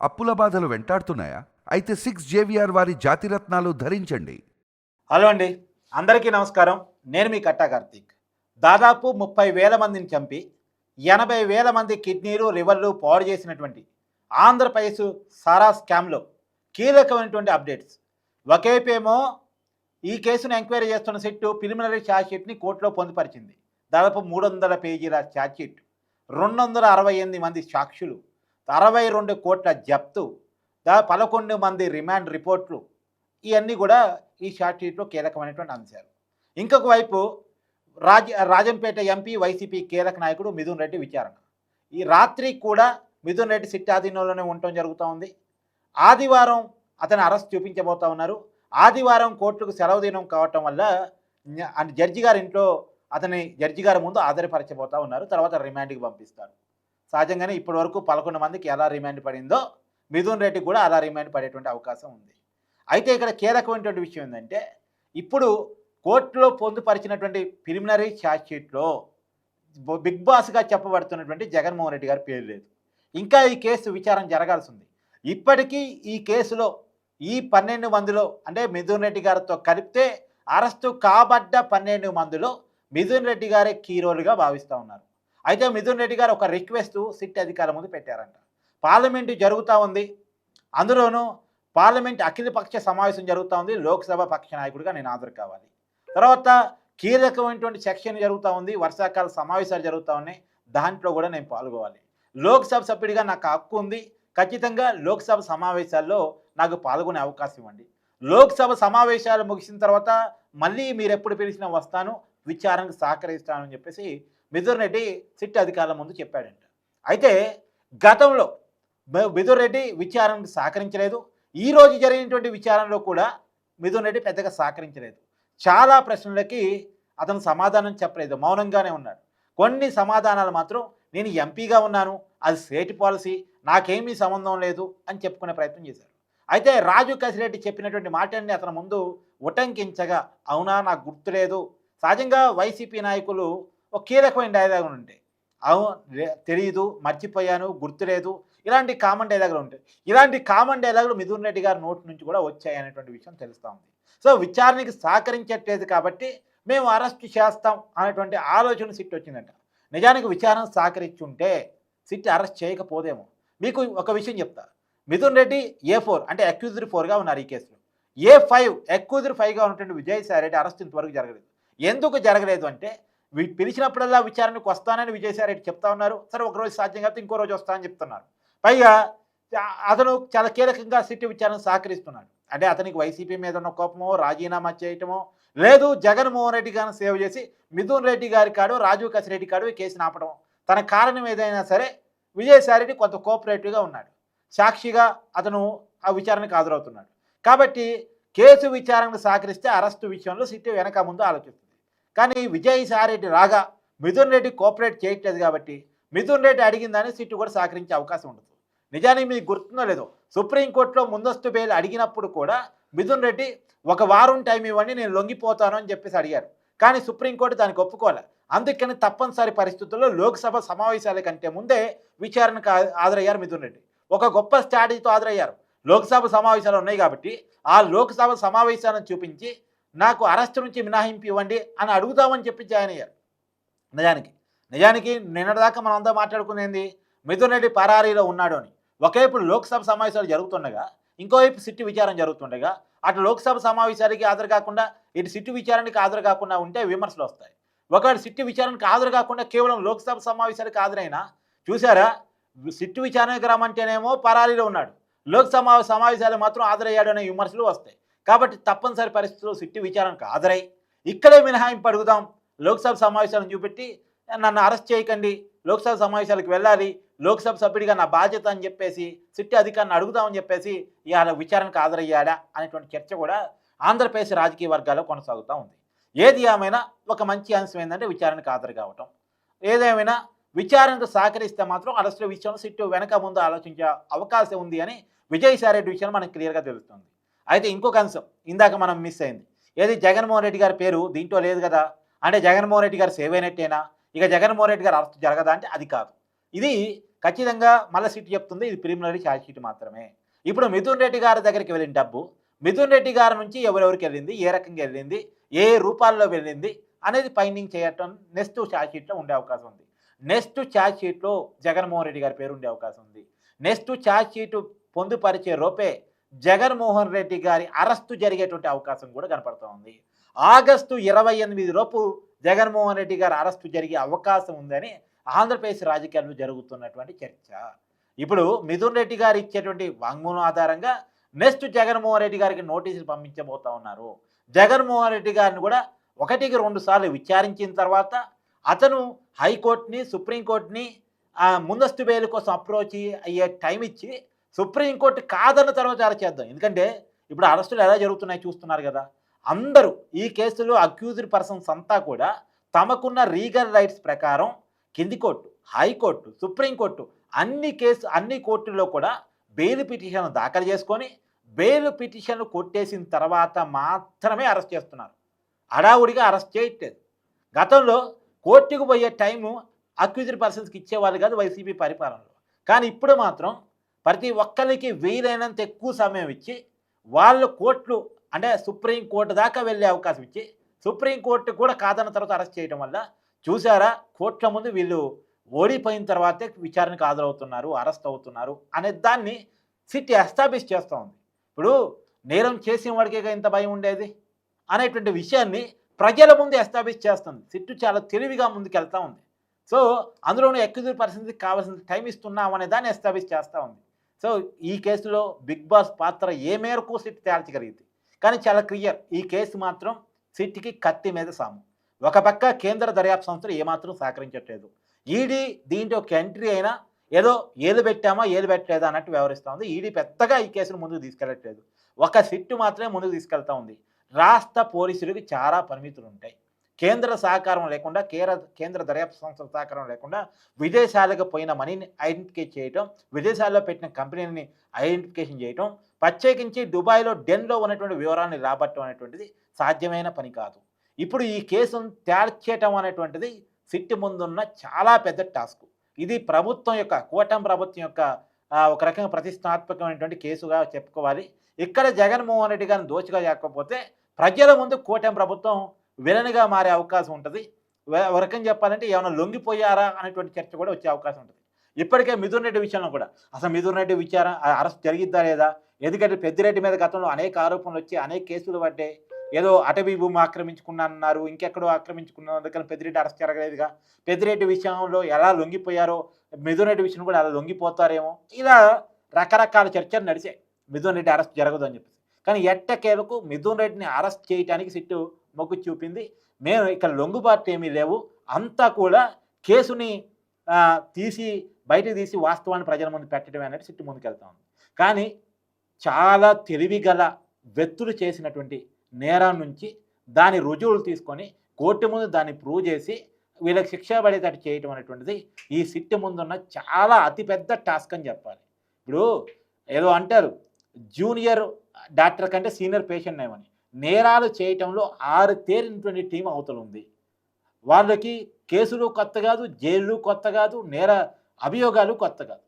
అప్పుల బాధలు వెంటాడుతున్నాయా? అయితే 6 JVR వారి జాతిరత్నాలు ధరించండి. హలో అండి, అందరికీ నమస్కారం. నేను మీ కట్టా కార్తీక్. దాదాపు 30,000 మందిని చంపి 80,000 మంది కిడ్నీలు లివర్లు పాడు చేసినటువంటి ఆంధ్రప్రదేశ్ సారా స్కామ్లో కీలకమైనటువంటి అప్డేట్స్. ఒకవైపు ఏమో ఈ కేసును ఎంక్వైరీ చేస్తున్న సిట్టు ప్రిలిమినరీ ఛార్జ్షీట్ని కోర్టులో పొందుపరిచింది. దాదాపు 300 పేజీల ఛార్జ్షీట్, 268 మంది సాక్షులు, 62 కోట్ల జప్తు, 11 మంది రిమాండ్ రిపోర్ట్లు, ఇవన్నీ కూడా ఈ ఛార్జ్షీట్లో కీలకమైనటువంటి అంశాలు. ఇంకొక వైపు రాజంపేట ఎంపీ వైసీపీ కీలక నాయకుడు మిథున్ రెడ్డి విచారణ. ఈ రాత్రి కూడా మిథున్ రెడ్డి సిట్ ఆధీనంలోనే ఉండటం జరుగుతూ ఉంది. ఆదివారం అతను అరెస్ట్ చూపించబోతా ఉన్నారు. ఆదివారం కోర్టుకు సెలవు దినం కావటం వల్ల జడ్జి గారి ఇంట్లో జడ్జి గారి ముందు ఆధారపరచబోతా ఉన్నారు. తర్వాత రిమాండ్కి పంపిస్తారు. సహజంగానే ఇప్పటి వరకు 11 మందికి ఎలా రిమాండ్ పడిందో మిథున్ రెడ్డికి కూడా అలా రిమాండ్ పడేటువంటి అవకాశం ఉంది. అయితే ఇక్కడ కీలకమైనటువంటి విషయం ఏంటంటే, ఇప్పుడు కోర్టులో పొందుపరిచినటువంటి ప్రిలిమినరీ ఛార్జ్షీట్లో బిగ్ బాస్గా చెప్పబడుతున్నటువంటి జగన్మోహన్ రెడ్డి గారి పేరు లేదు. ఇంకా ఈ కేసు విచారణ జరగాల్సి ఉంది. ఇప్పటికీ ఈ కేసులో ఈ 12 మందిలో, అంటే మిథున్ రెడ్డి గారితో కలిపితే అరెస్టు కాబడ్డ 12 మందిలో మిథున్ రెడ్డి గారే కీ రోల్గా భావిస్తూ ఉన్నారు. అయితే మిథున్ రెడ్డి గారు ఒక రిక్వెస్ట్ సిట్ అధికారుల ముందు పెట్టారంట. పార్లమెంటు జరుగుతూ ఉంది, అందులోనూ పార్లమెంట్ అఖిలపక్ష సమావేశం జరుగుతూ ఉంది, లోక్సభ పక్ష నాయకుడిగా నేను హాజరు కావాలి. తర్వాత కీలకమైనటువంటి సెక్షన్ జరుగుతూ ఉంది, వర్షాకాల సమావేశాలు జరుగుతూ ఉన్నాయి, దాంట్లో కూడా నేను పాల్గొవాలి. లోక్సభ సభ్యుడిగా నాకు హక్కు ఉంది, ఖచ్చితంగా లోక్సభ సమావేశాల్లో నాకు పాల్గొనే అవకాశం ఇవ్వండి. లోక్సభ సమావేశాలు ముగిసిన తర్వాత మళ్ళీ మీరు ఎప్పుడు పిలిచినా వస్తాను, విచారణకు సహకరిస్తానని చెప్పేసి మిథున్ రెడ్డి సిట్ అధికారుల ముందు చెప్పాడంట. అయితే గతంలో మిథున్ రెడ్డి విచారణకు సహకరించలేదు. ఈరోజు జరిగినటువంటి విచారణలో కూడా మిథున్ రెడ్డి పెద్దగా సహకరించలేదు. చాలా ప్రశ్నలకి అతను సమాధానం చెప్పలేదు, మౌనంగానే ఉన్నాడు. కొన్ని సమాధానాలు మాత్రం నేను ఎంపీగా ఉన్నాను, అది స్టేట్ పాలసీ, నాకేమీ సంబంధం లేదు అని చెప్పుకునే ప్రయత్నం చేశారు. అయితే రాజు కసిరెడ్డి చెప్పినటువంటి మాటల్ని అతని ముందు ఉటంకించగా, అవునా నాకు గుర్తులేదు. సహజంగా వైసీపీ నాయకులు ఒక కీలకమైన డైలాగులు ఉంటాయి, తెలియదు, మర్చిపోయాను, గుర్తులేదు, ఇలాంటి కామన్ డైలాగులు ఉంటాయి. ఇలాంటి కామన్ డైలాగులు మిథున్ రెడ్డి గారి నోటి నుంచి కూడా వచ్చాయి అనేటువంటి విషయం తెలుస్తూ ఉంది. సో విచారణకి సహకరించట్లేదు కాబట్టి మేము అరెస్ట్ చేస్తాం అనేటువంటి ఆలోచన సిట్ వచ్చిందంట. నిజానికి విచారణ సహకరించుంటే సిట్ అరెస్ట్ చేయకపోదేమో. మీకు ఒక విషయం చెప్తా, మిథున్ రెడ్డి A4 అంటే అక్యూజ్డ్ 4గా ఉన్నారు ఈ కేసులో. A5 అక్యూజ్డ్ 5గా ఉన్నటువంటి విజయసాయి రెడ్డి అరెస్ట్ ఇంతవరకు జరగలేదు. ఎందుకు జరగలేదు అంటే, పిలిచినప్పుడల్లా విచారణకు వస్తానని విజయసాయి రెడ్డి చెప్తా ఉన్నారు. సరే ఒకరోజు సాధ్యం కాకపోతే ఇంకో రోజు వస్తానని చెప్తున్నారు. పైగా అతను చాలా కీలకంగా సిట్ విచారణకు సహకరిస్తున్నాడు. అంటే అతనికి వైసీపీ మీద ఉన్న కోపమో, రాజీనామా చేయటమో, లేదు జగన్మోహన్ రెడ్డి గారిని సేవ్ చేసి మిథున్ రెడ్డి గారి కాడు, రాజీవ్ కసిరెడ్డి కాడు ఈ కేసుని ఆపడం, తన కారణం ఏదైనా సరే విజయసాయి రెడ్డి కొంత కోఆపరేటివ్గా ఉన్నాడు. సాక్షిగా అతను ఆ విచారణకు హాజరవుతున్నాడు. కాబట్టి కేసు విచారణకు సహకరిస్తే అరెస్టు విషయంలో సిట్ వెనక ముందు ఆలోచిస్తుంది. కానీ విజయసాయి రెడ్డి రాగా మిథున్ రెడ్డి కోఆపరేట్ చేయట్లేదు కాబట్టి మిథున్ రెడ్డి అడిగిందని సిట్ కూడా సహకరించే అవకాశం ఉండదు. నిజానికి మీకు గుర్తుందో లేదో, సుప్రీంకోర్టులో ముందస్తు బెయిల్ అడిగినప్పుడు కూడా మిథున్ రెడ్డి ఒక వారం టైం ఇవ్వండి, నేను లొంగిపోతాను అని చెప్పేసి అడిగారు. కానీ సుప్రీంకోర్టు దానికి ఒప్పుకోవాలి. అందుకని తప్పనిసరి పరిస్థితుల్లో లోక్సభ సమావేశాల కంటే ముందే విచారణకు హాజరయ్యారు మిథున్ రెడ్డి. ఒక గొప్ప స్ట్రాటజీతో హాజరయ్యారు. లోక్సభ సమావేశాలు ఉన్నాయి కాబట్టి ఆ లోక్సభ సమావేశాలను చూపించి నాకు అరెస్ట్ నుంచి మినహాయింపు ఇవ్వండి అని అడుగుతామని చెప్పి జాయిన్ అయ్యారు. నిజానికి నిన్నటిదాకా మనం అంతా మాట్లాడుకునేది మిథున్ రెడ్డి పరారీలో ఉన్నాడు అని. ఒకవైపు లోక్సభ సమావేశాలు జరుగుతుండగా, ఇంకోవైపు సిట్టు విచారణ జరుగుతుండగా, అటు లోక్సభ సమావేశాలకి హాజరు కాకుండా ఇటు సిట్టు విచారణకి హాజరు కాకుండా ఉంటే విమర్శలు వస్తాయి. ఒకవేళ సిట్టు విచారణకు హాజరు కాకుండా కేవలం లోక్సభ సమావేశాలకు హాజరైనా, చూసారా సిట్టు విచారణకు రమ్మంటేనేమో పరారీలో ఉన్నాడు, లోక్సభ సమావేశాలు మాత్రం హాజరయ్యాడు అనే విమర్శలు వస్తాయి. కాబట్టి తప్పనిసరి పరిస్థితుల్లో సిట్టు విచారణకు హాజరై ఇక్కడే మినహాయింపు అడుగుదాం, లోక్సభ సమావేశాలను చూపెట్టి నన్ను అరెస్ట్ చేయకండి, లోక్సభ సమావేశాలకు వెళ్ళాలి, లోక్సభ సభ్యుడిగా నా బాధ్యత అని చెప్పేసి సిట్టు అధికారిని అడుగుదామని చెప్పేసి ఇవాళ విచారణకు హాజరయ్యాడా అనేటువంటి చర్చ కూడా ఆంధ్రప్రదేశ్ రాజకీయ వర్గాల్లో కొనసాగుతూ ఉంది. ఏది ఏమైనా ఒక మంచి అంశం ఏంటంటే విచారణకు హాజరు కావటం. ఏదేమైనా విచారణకు సహకరిస్తే మాత్రం అరెస్టుల విషయంలో సిట్టు వెనక ముందు ఆలోచించే అవకాశం ఉంది అని విజయసాయి రెడ్డి విషయం మనకు క్లియర్గా తెలుస్తుంది. అయితే ఇంకొక అంశం ఇందాక మనం మిస్ అయింది, ఏది జగన్మోహన్ రెడ్డి గారి పేరు దీంట్లో లేదు కదా, అంటే జగన్మోహన్ రెడ్డి గారు సేవ్ అయినట్టేనా, ఇక జగన్మోహన్ రెడ్డి గారు అరెస్ట్ జరగదా అంటే అది కాదు. ఇది ఖచ్చితంగా మళ్ళీ సిట్ చెప్తుంది ఇది ప్రిలిమినరీ ఛార్జ్ షీట్ మాత్రమే. ఇప్పుడు మిథున్ రెడ్డి గారి దగ్గరికి వెళ్ళిన డబ్బు మిథున్ రెడ్డి గారి నుంచి ఎవరెవరికి వెళ్ళింది, ఏ రకంగా వెళ్ళింది, ఏ రూపాల్లో వెళ్ళింది అనేది ఫైండింగ్ చేయటం నెక్స్ట్ ఛార్జ్ షీట్లో ఉండే అవకాశం ఉంది. నెక్స్ట్ ఛార్జ్ షీట్లో జగన్మోహన్ రెడ్డి గారి పేరు ఉండే అవకాశం ఉంది. నెక్స్ట్ ఛార్జ్ షీటు పొందుపరిచే లోపే జగన్మోహన్ రెడ్డి గారి అరెస్టు జరిగేటువంటి అవకాశం కూడా కనపడుతూ ఉంది. ఆగస్టు 28 లోపు జగన్మోహన్ రెడ్డి గారి అరెస్టు జరిగే అవకాశం ఉందని ఆంధ్రప్రదేశ్ రాజకీయాల్లో జరుగుతున్నటువంటి చర్చ. ఇప్పుడు మిథున్ రెడ్డి గారు ఇచ్చేటువంటి వాంగ్మూలం ఆధారంగా నెక్స్ట్ జగన్మోహన్ రెడ్డి గారికి నోటీసులు పంపించబోతా ఉన్నారు. జగన్మోహన్ రెడ్డి గారిని కూడా 1-2 సార్లు విచారించిన తర్వాత అతను హైకోర్టుని, సుప్రీంకోర్టుని ముందస్తు బెయిల్ కోసం అప్రోచ్ అయ్యే టైం ఇచ్చి సుప్రీంకోర్టు కాదన్న తర్వాత అరెస్ట్ చేద్దాం. ఎందుకంటే ఇప్పుడు అరెస్టులు ఎలా జరుగుతున్నాయి చూస్తున్నారు కదా. అందరూ ఈ కేసులో అక్యూజ్డ్ పర్సన్స్ అంతా కూడా తమకున్న లీగల్ రైట్స్ ప్రకారం కింది కోర్టు, హైకోర్టు, సుప్రీంకోర్టు అన్ని కోర్టుల్లో కూడా బెయిల్ పిటిషన్ దాఖలు చేసుకొని బెయిల్ పిటిషన్ కొట్టేసిన తర్వాత మాత్రమే అరెస్ట్ చేస్తున్నారు. హడావుడిగా అరెస్ట్ చేయట్లేదు. గతంలో కోర్టుకు పోయే టైము అక్యూజ్డ్ పర్సన్స్కి ఇచ్చేవాళ్ళు కాదు వైసీపీ పరిపాలనలో. కానీ ఇప్పుడు మాత్రం ప్రతి ఒక్కరికి వీలైనంత ఎక్కువ సమయం ఇచ్చి వాళ్ళు కోర్టులు అంటే సుప్రీంకోర్టు దాకా వెళ్ళే అవకాశం ఇచ్చి సుప్రీంకోర్టు కూడా కాదన్న తర్వాత అరెస్ట్ చేయడం వల్ల చూసారా కోర్టుల ముందు వీళ్ళు ఓడిపోయిన తర్వాతే విచారణకు హాజరవుతున్నారు, అరెస్ట్ అవుతున్నారు అనే దాన్ని సిట్ ఎస్టాబ్లిష్ చేస్తూ ఉంది. ఇప్పుడు నేరం చేసిన వాడికే ఇంత భయం ఉండేది అనేటువంటి విషయాన్ని ప్రజల ముందు ఎస్టాబ్లిష్ చేస్తుంది. సిట్టు చాలా తెలివిగా ముందుకెళ్తూ ఉంది. సో అందులోనూ అక్యూజ్డ్ పర్సన్స్కి కావాల్సిన టైం ఇస్తున్నాం అనే దాన్ని ఎస్టాబ్లిష్ చేస్తూ ఉంది. సో ఈ కేసులో బిగ్ బాస్ పాత్ర ఏ మేరకు సిట్ తేల్చగలిగింది. కానీ చాలా క్లియర్, ఈ కేసు మాత్రం సిట్కి కత్తి మీద సాము. ఒక పక్క కేంద్ర దర్యాప్తు సంస్థలు ఏమాత్రం సహకరించట్లేదు. ఈడీ దీంట్లో ఒక ఎంట్రీ అయినా ఏదో ఏలు పెట్టామా ఏలు పెట్టలేదా అన్నట్టు వ్యవహరిస్తూ ఉంది. ఈడీ పెద్దగా ఈ కేసును ముందుకు తీసుకెళ్ళట్లేదు. ఒక సిట్టు మాత్రమే ముందుకు తీసుకెళ్తూ ఉంది. రాష్ట్ర పోలీసులకి చాలా పరిమితులు ఉంటాయి. కేంద్ర సహకారం లేకుండా కేంద్ర దర్యాప్తు సంస్థల సహకారం లేకుండా విదేశాలకు పోయిన మనీని ఐడెంటిఫై చేయటం, విదేశాల్లో పెట్టిన కంపెనీని ఐడెంటిఫికేషన్ చేయటం, ప్రత్యేకించి దుబాయ్లో డెన్లో ఉన్నటువంటి వివరాలను రాబట్టడం అనేటువంటిది సాధ్యమైన పని కాదు. ఇప్పుడు ఈ కేసును తేల్చేయటం అనేటువంటిది సిట్ ముందున్న చాలా పెద్ద టాస్క్. ఇది ప్రభుత్వం యొక్క కూటమి ప్రభుత్వం యొక్క ఒక రకంగా ప్రతిష్టాత్మకమైనటువంటి కేసుగా చెప్పుకోవాలి. ఇక్కడ జగన్మోహన్ రెడ్డి గారిని దోషిగా చేయకపోతే ప్రజల ముందు కూటమి ప్రభుత్వం విలన్గా మారే అవకాశం ఉంటుంది. ఒక రకంగా చెప్పాలంటే ఏమైనా లొంగిపోయారా అనేటువంటి చర్చ కూడా వచ్చే అవకాశం ఉంటుంది. ఇప్పటికే మిథున్ రెడ్డి విషయంలో కూడా అసలు మిథున్ రెడ్డి విచారణ అరెస్ట్ జరిగిద్దా లేదా, ఎందుకంటే పెద్దిరెడ్డి మీద గతంలో అనేక ఆరోపణలు వచ్చి అనేక కేసులు పడ్డాయి. ఏదో అటవీ భూమి ఆక్రమించుకున్నారు, ఇంకెక్కడో ఆక్రమించుకున్నారు, అందుకని పెద్దిరెడ్డి అరెస్ట్ జరగలేదుగా. పెద్దిరెడ్డి విషయంలో ఎలా లొంగిపోయారో మిథున్ రెడ్డి విషయం కూడా అలా లొంగిపోతారేమో, ఇలా రకరకాల చర్చలు నడిచాయి మిథున్ రెడ్డి అరెస్ట్ జరగదు అని చెప్పేసి. కానీ ఎట్టకేలకు మిథున్ రెడ్డిని అరెస్ట్ చేయడానికి సిట్టు మొగ్గు చూపింది. మేము ఇక్కడ లొంగుబాటు ఏమీ లేవు, అంతా కూడా కేసుని బయటకు తీసి వాస్తవాన్ని ప్రజల ముందు పెట్టడమే అనేది సిట్టు ముందుకెళ్తా ఉంది. కానీ చాలా తెలివిగల వ్యక్తులు చేసినటువంటి నేరం నుంచి దాని రుజువులు తీసుకొని కోర్టు ముందు దాన్ని ప్రూవ్ చేసి వీళ్ళకి శిక్ష పడేటట్టు చేయటం అనేటువంటిది ఈ సిట్టు ముందున్న చాలా అతిపెద్ద టాస్క్ అని చెప్పాలి. ఇప్పుడు ఏదో అంటారు జూనియర్ డాక్టర్ కంటే సీనియర్ పేషెంట్ ఏమని. నేరాలు చేయటంలో 6 తేరినటువంటి టీం అవతల ఉంది. వాళ్ళకి కేసులు కొత్త కాదు, జైళ్ళు కొత్త కాదు, నేర అభియోగాలు కొత్త కాదు.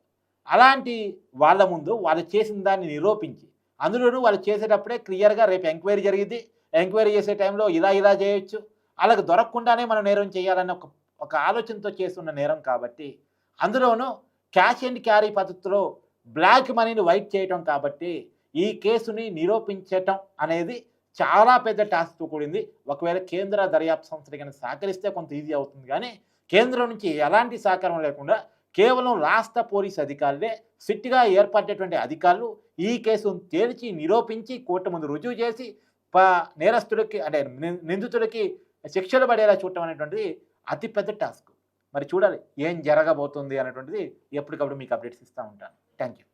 అలాంటి వాళ్ళ ముందు వాళ్ళు చేసిన దాన్ని నిరూపించి అందులోనూ వాళ్ళు చేసేటప్పుడే క్లియర్గా రేపు ఎంక్వైరీ జరిగింది, ఎంక్వైరీ చేసే టైంలో ఇలా చేయొచ్చు, వాళ్ళకి దొరకకుండానే మనం నేరం చేయాలనే ఒక ఆలోచనతో చేస్తున్న నేరం కాబట్టి, అందులోనూ క్యాష్ అండ్ క్యారీ పద్ధతిలో బ్లాక్ మనీని వైట్ చేయటం కాబట్టి ఈ కేసుని నిరూపించటం అనేది చాలా పెద్ద టాస్క్తో కూడింది. ఒకవేళ కేంద్ర దర్యాప్తు సంస్థలు కనుక సహకరిస్తే కొంత ఈజీ అవుతుంది. కానీ కేంద్రం నుంచి ఎలాంటి సహకారం లేకుండా కేవలం రాష్ట్ర పోలీస్ అధికారులే సిట్గా ఏర్పడేటువంటి అధికారులు ఈ కేసును తేల్చి నిరూపించి కోర్టు ముందు రుజువు చేసి నేరస్తులకి అంటే నిందితులకి శిక్షలు పడేలా చూడటం అనేటువంటిది అతిపెద్ద టాస్క్. మరి చూడాలి ఏం జరగబోతుంది అనేటువంటిది ఎప్పటికప్పుడు మీకు అప్డేట్స్ ఇస్తూ ఉంటాను. Thank you.